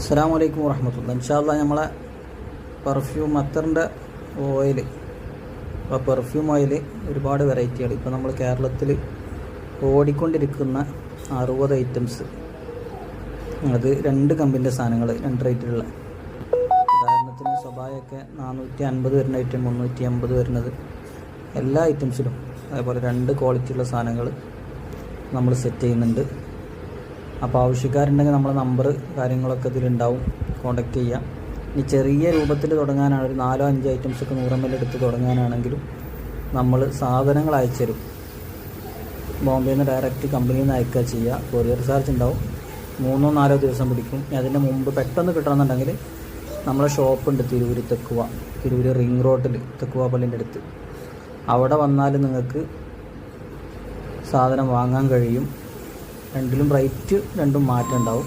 അസ്സലാമു അലൈക്കും വറഹ്മത്തുള്ളാഹി. ഇൻഷാല്ലാ നമ്മളെ പെർഫ്യൂം അത്തറിൻ്റെ ഓയിൽ. അപ്പോൾ പെർഫ്യൂം ഓയിൽ ഒരുപാട് വെറൈറ്റികൾ ഇപ്പോൾ നമ്മൾ കേരളത്തിൽ ഓടിക്കൊണ്ടിരിക്കുന്ന 60 ഐറ്റംസ്. അത് 2 കമ്പനിൻ്റെ സാധനങ്ങൾ 2 റേറ്റിലുള്ള. ഉദാഹരണത്തിന് സ്വഭാവമൊക്കെ 450 വരുന്ന ഐറ്റം, 350 വരുന്നത്, എല്ലാ ഐറ്റംസിലും അതേപോലെ 2 ക്വാളിറ്റിയുള്ള സാധനങ്ങൾ നമ്മൾ സെറ്റ് ചെയ്യുന്നുണ്ട്. അപ്പോൾ ആവശ്യക്കാരുണ്ടെങ്കിൽ നമ്മളെ നമ്പർ കാര്യങ്ങളൊക്കെ ഇതിലുണ്ടാവും, കോൺടാക്റ്റ് ചെയ്യാം. ഇനി ചെറിയ രൂപത്തിൽ തുടങ്ങാനാണ്, ഒരു 4-5 ഐറ്റംസൊക്കെ 100 ml എടുത്ത് തുടങ്ങാനാണെങ്കിലും നമ്മൾ സാധനങ്ങൾ അയച്ചു തരും. ബോംബെയിൽ നിന്ന് ഡയറക്റ്റ് കമ്പനിയിൽ നിന്ന് അയക്കുക ചെയ്യുക. കൊറിയർ ചാർജ് ഉണ്ടാവും, 3-4 ദിവസം പിടിക്കും. അതിൻ്റെ മുമ്പ് പെട്ടെന്ന് കിട്ടണമെന്നുണ്ടെങ്കിൽ നമ്മളെ ഷോപ്പുണ്ട് തിരൂർ റിംഗ് റോഡിൽ തെക്കുവ പള്ളിൻ്റെ അടുത്ത്. അവിടെ വന്നാൽ നിങ്ങൾക്ക് സാധനം വാങ്ങാൻ കഴിയും. രണ്ടിലും റേറ്റ് മാറ്റം ഉണ്ടാവും.